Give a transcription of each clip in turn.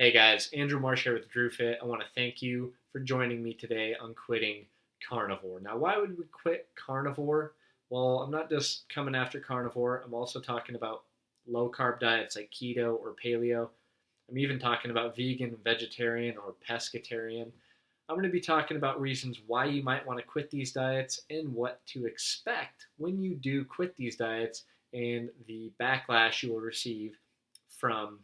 Hey guys, Andrew Marsh here with DrewFit. I want to thank you for joining me today on quitting carnivore. Now, why would we quit carnivore? Well, I'm not just coming after carnivore, I'm also talking about low carb diets like keto or paleo. I'm even talking about vegan, vegetarian, or pescatarian. I'm going to be talking about reasons why you might want to quit these diets and what to expect when you do quit these diets and the backlash you will receive from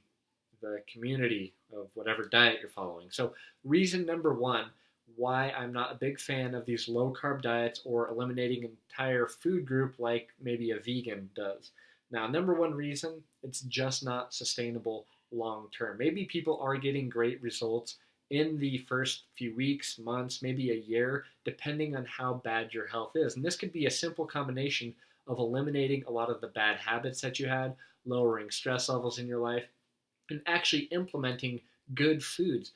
the community of whatever diet you're following. So, reason number one why I'm not a big fan of these low carb diets or eliminating an entire food group like maybe a vegan does. Now, number one reason it's just not sustainable long term. Maybe people are getting great results in the first few weeks, months, maybe a year, depending on how bad your health is. And this could be a simple combination of eliminating a lot of the bad habits that you had, lowering stress levels in your life, and actually implementing good foods.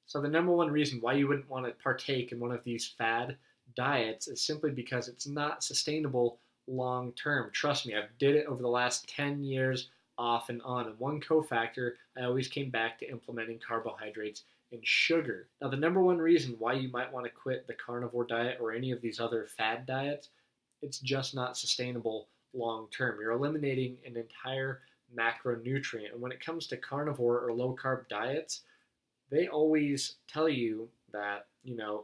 So, the number one reason why you wouldn't want to partake in one of these fad diets is simply because it's not sustainable long term. Trust me, I've did it over the last 10 years off and on. And one cofactor, I always came back to implementing carbohydrates and sugar. Now, the number one reason why you might want to quit the carnivore diet or any of these other fad diets, it's just not sustainable long term. You're eliminating an entire macronutrient. And when it comes to carnivore or low carb diets, they always tell you that,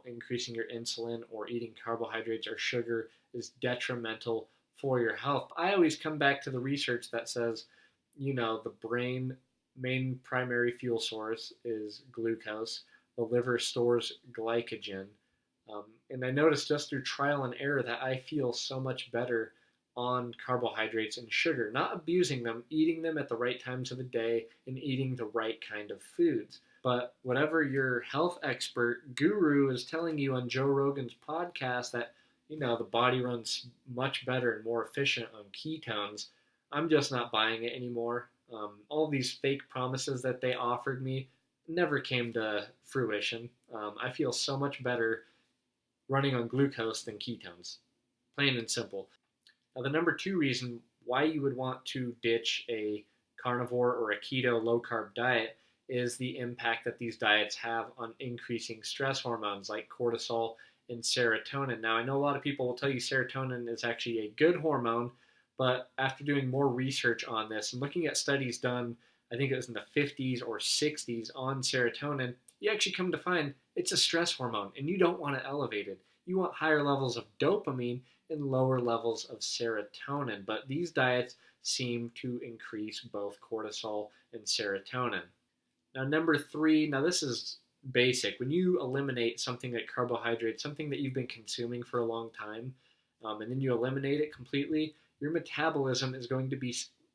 increasing your insulin or eating carbohydrates or sugar is detrimental for your health. I always come back to the research that says, the brain main primary fuel source is glucose. The liver stores glycogen. And I noticed just through trial and error that I feel so much better on carbohydrates and sugar, not abusing them, eating them at the right times of the day, and eating the right kind of foods. But whatever your health expert guru is telling you on Joe Rogan's podcast that, the body runs much better and more efficient on ketones, I'm just not buying it anymore. All these fake promises that they offered me never came to fruition. I feel so much better running on glucose than ketones, plain and simple. Now, the number two reason why you would want to ditch a carnivore or a keto low carb diet is the impact that these diets have on increasing stress hormones like cortisol and serotonin. Now, I know a lot of people will tell you serotonin is actually a good hormone, but after doing more research on this and looking at studies done, I think it was in the 50s or 60s on serotonin, you actually come to find it's a stress hormone and you don't want to elevate it. You want higher levels of dopamine and lower levels of serotonin. But these diets seem to increase both cortisol and serotonin. Now, number three, now this is basic. When you eliminate something like carbohydrates, something that you've been consuming for a long time, and then you eliminate it completely, your metabolism is going to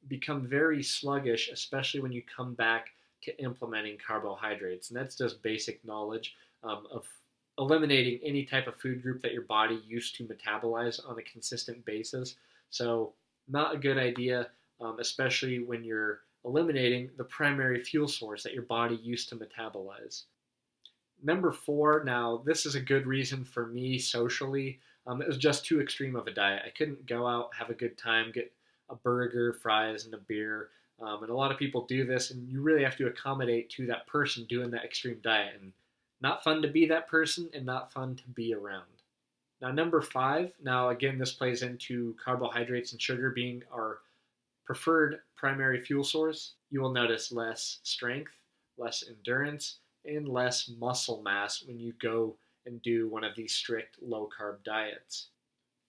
become very sluggish, especially when you come back to implementing carbohydrates. And that's just basic knowledge of eliminating any type of food group that your body used to metabolize on a consistent basis. So, not a good idea, especially when you're eliminating the primary fuel source that your body used to metabolize. Number four, now this is a good reason for me socially. It was just too extreme of a diet. I couldn't go out, have a good time, get a burger, fries, and a beer. And a lot of people do this, and you really have to accommodate to that person doing that extreme diet. And not fun to be that person and not fun to be around. Now, number five, now again, this plays into carbohydrates and sugar being our preferred primary fuel source. You will notice less strength, less endurance, and less muscle mass when you go and do one of these strict low carb diets.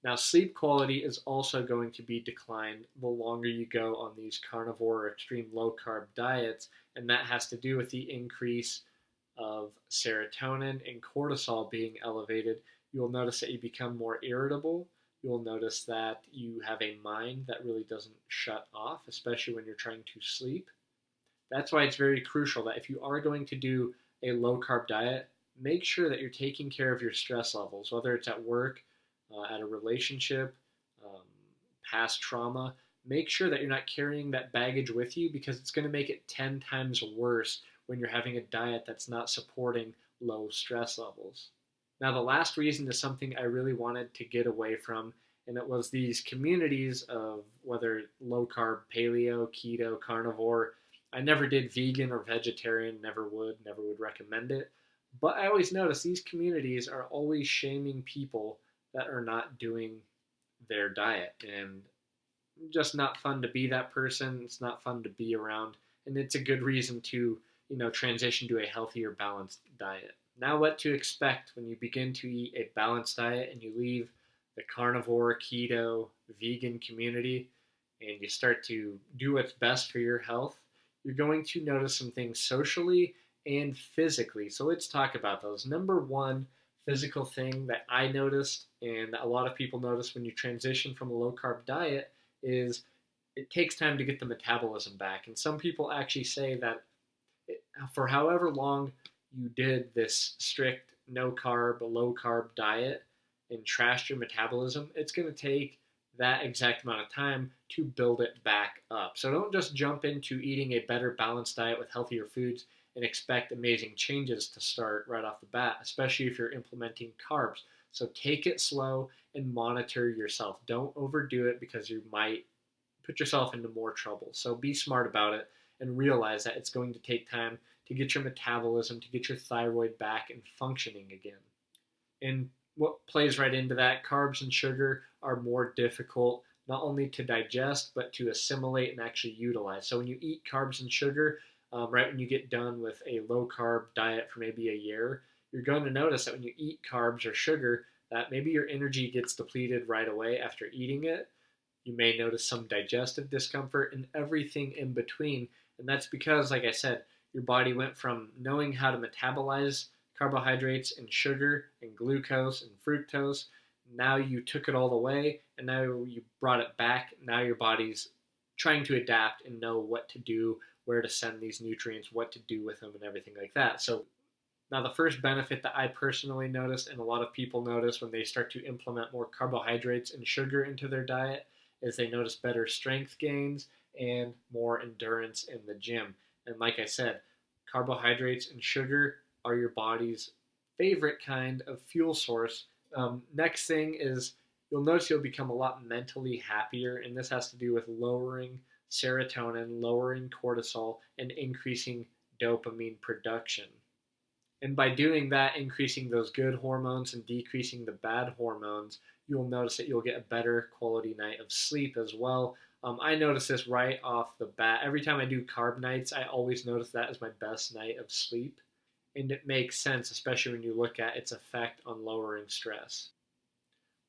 Now, sleep quality is also going to be declined the longer you go on these carnivore or extreme low carb diets, and that has to do with the increase of serotonin and cortisol being elevated. You'll notice that you become more irritable. You'll notice that you have a mind that really doesn't shut off, especially when you're trying to sleep. That's why it's very crucial that if you are going to do a low carb diet, make sure that you're taking care of your stress levels, whether it's at work, at a relationship, past trauma. Make sure that you're not carrying that baggage with you because it's going to make it 10 times worse when you're having a diet that's not supporting low stress levels. Now, the last reason is something I really wanted to get away from, and it was these communities of whether low carb, paleo, keto, carnivore, I never did vegan or vegetarian, never would recommend it. But I always notice these communities are always shaming people that are not doing their diet, and just not fun to be that person. It's not fun to be around, and it's a good reason to transition to a healthier, balanced diet. Now, what to expect when you begin to eat a balanced diet and you leave the carnivore, keto, vegan community, and you start to do what's best for your health. You're going to notice some things socially and physically. So let's talk about those. Number one physical thing that I noticed, and a lot of people notice when you transition from a low carb diet, is it takes time to get the metabolism back. And some people actually say that for however long you did this strict no carb, low carb diet and trashed your metabolism, it's going to take that exact amount of time to build it back up. So don't just jump into eating a better balanced diet with healthier foods and expect amazing changes to start right off the bat, especially if you're implementing carbs. So take it slow and monitor yourself. Don't overdo it because you might put yourself into more trouble. So be smart about it and realize that it's going to take time to get your metabolism, to get your thyroid back and functioning again. And what plays right into that, carbs and sugar are more difficult not only to digest, but to assimilate and actually utilize. So when you eat carbs and sugar, right when you get done with a low carb diet for maybe a year, you're going to notice that when you eat carbs or sugar, that maybe your energy gets depleted right away after eating it. You may notice some digestive discomfort and everything in between. And that's because, like I said, your body went from knowing how to metabolize carbohydrates and sugar and glucose and fructose. Now you took it all away and now you brought it back. Now your body's trying to adapt and know what to do, where to send these nutrients, what to do with them, and everything like that. So now the first benefit that I personally noticed and a lot of people notice when they start to implement more carbohydrates and sugar into their diet is they notice better strength gains and more endurance in the gym. And like I said, carbohydrates and sugar are your body's favorite kind of fuel source. Next thing is you'll notice you'll become a lot mentally happier, and this has to do with lowering serotonin, lowering cortisol, and increasing dopamine production. And by doing that, increasing those good hormones and decreasing the bad hormones, you'll notice that you'll get a better quality night of sleep as well. I notice this right off the bat. Every time I do carb nights, I always notice that as my best night of sleep. And it makes sense, especially when you look at its effect on lowering stress.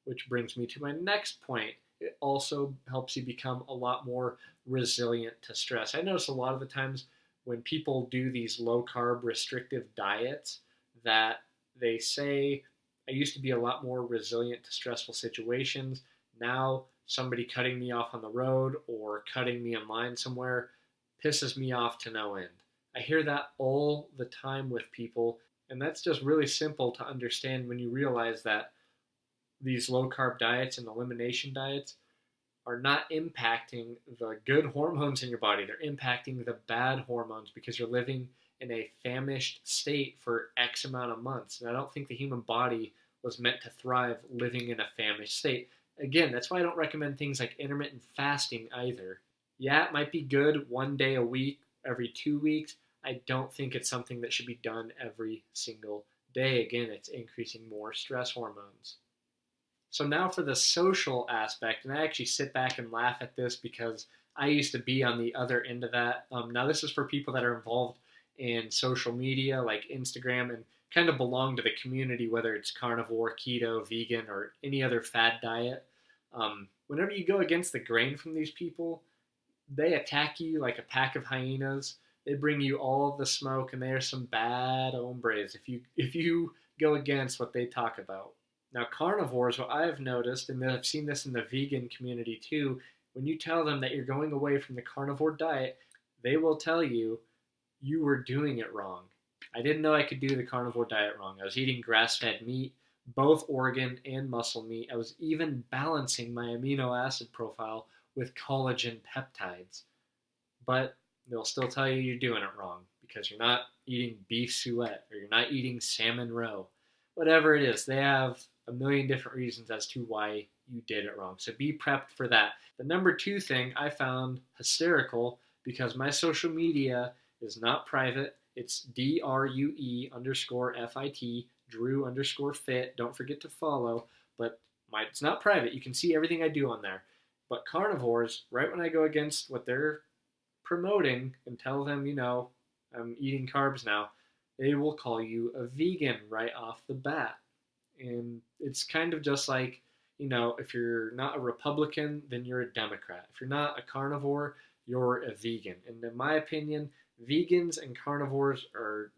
Which brings me to my next point. It also helps you become a lot more resilient to stress. I notice a lot of the times when people do these low carb restrictive diets that they say, I used to be a lot more resilient to stressful situations. Now somebody cutting me off on the road or cutting me in line somewhere pisses me off to no end. I hear that all the time with people, and that's just really simple to understand when you realize that these low carb diets and elimination diets are not impacting the good hormones in your body. They're impacting the bad hormones because you're living in a famished state for X amount of months. And I don't think the human body was meant to thrive living in a famished state. Again, that's why I don't recommend things like intermittent fasting either. Yeah, it might be good one day a week, every 2 weeks. I don't think it's something that should be done every single day. Again, it's increasing more stress hormones. So now for the social aspect, and I actually sit back and laugh at this because I used to be on the other end of that. Now this is for people that are involved in social media like Instagram and kind of belong to the community, whether it's carnivore, keto, vegan, or any other fad diet. Whenever you go against the grain from these people, they attack you like a pack of hyenas. They bring you all the smoke, and they are some bad hombres if you go against what they talk about. Now, carnivores, what I've noticed, and I've seen this in the vegan community too, when you tell them that you're going away from the carnivore diet, they will tell you, you were doing it wrong. I didn't know I could do the carnivore diet wrong. I was eating grass-fed meat, both organ and muscle meat. I was even balancing my amino acid profile with collagen peptides. But they'll still tell you you're doing it wrong because you're not eating beef suet or you're not eating salmon roe. Whatever it is, they have a million different reasons as to why you did it wrong. So be prepped for that. The number two thing I found hysterical because my social media is not private. It's DRUE_FIT, Drew_fit. Don't forget to follow. But it's not private. You can see everything I do on there. But carnivores, right when I go against what they're promoting and tell them, I'm eating carbs now, they will call you a vegan right off the bat. And it's kind of just like, if you're not a Republican, then you're a Democrat. If you're not a carnivore, you're a vegan. And in my opinion, vegans and carnivores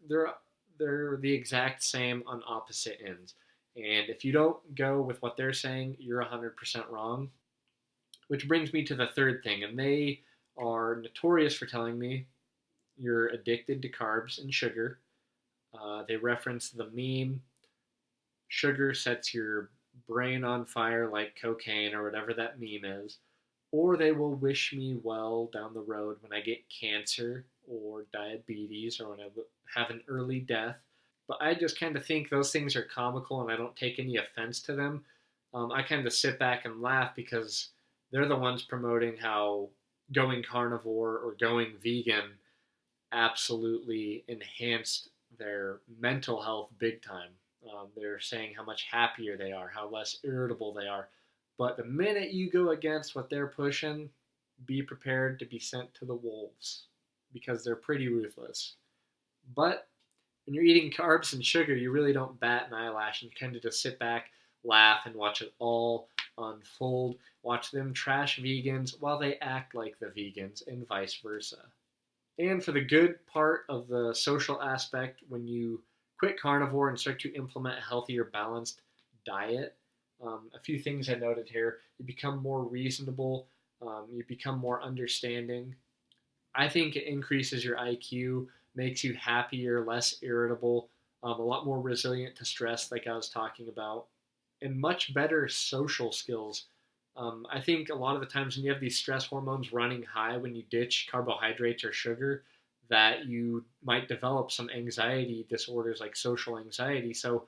they're the exact same on opposite ends. And if you don't go with what they're saying, you're 100% wrong. Which brings me to the third thing, and they are notorious for telling me you're addicted to carbs and sugar. They reference the meme, sugar sets your brain on fire like cocaine or whatever that meme is. Or they will wish me well down the road when I get cancer or diabetes or when I have an early death. But I just kind of think those things are comical and I don't take any offense to them. I kind of sit back and laugh because they're the ones promoting how going carnivore or going vegan absolutely enhanced their mental health big time. They're saying how much happier they are, how less irritable they are. But the minute you go against what they're pushing, be prepared to be sent to the wolves because they're pretty ruthless. But when you're eating carbs and sugar, you really don't bat an eyelash and you kind of just sit back, laugh, and watch it all unfold. Watch them trash vegans while they act like the vegans and vice versa. And for the good part of the social aspect, when you quit carnivore and start to implement a healthier, balanced diet, a few things I noted here. You become more reasonable. You become more understanding. I think it increases your IQ, makes you happier, less irritable, a lot more resilient to stress, like I was talking about, and much better social skills. I think a lot of the times when you have these stress hormones running high when you ditch carbohydrates or sugar, that you might develop some anxiety disorders like social anxiety. So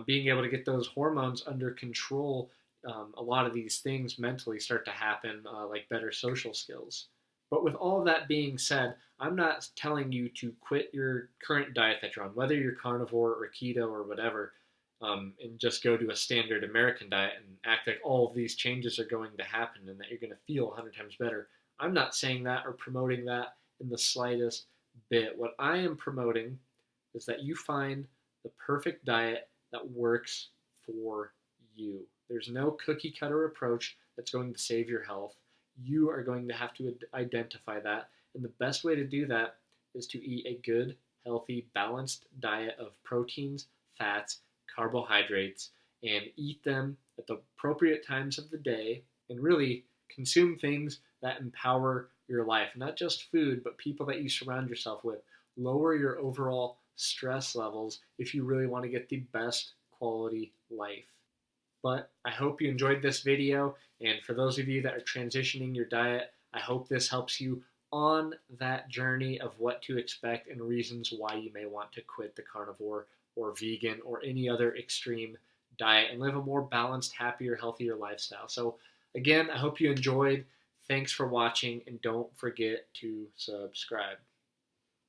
being able to get those hormones under control, a lot of these things mentally start to happen, like better social skills. But with all of that being said, I'm not telling you to quit your current diet that you're on, whether you're carnivore or keto or whatever, and just go to a standard American diet and act like all of these changes are going to happen and that you're going to feel 100 times better. I'm not saying that or promoting that in the slightest bit. What I am promoting is that you find the perfect diet that works for you. There's no cookie cutter approach that's going to save your health. You are going to have to identify that. And the best way to do that is to eat a good, healthy, balanced diet of proteins, fats, carbohydrates, and eat them at the appropriate times of the day, and really consume things that empower your life. Not just food, but people that you surround yourself with. Lower your overall stress levels if you really want to get the best quality life. But I hope you enjoyed this video, and for those of you that are transitioning your diet, I hope this helps you on that journey of what to expect and reasons why you may want to quit the carnivore or vegan or any other extreme diet and live a more balanced, happier, healthier lifestyle. So again, I hope you enjoyed. Thanks for watching, and don't forget to subscribe.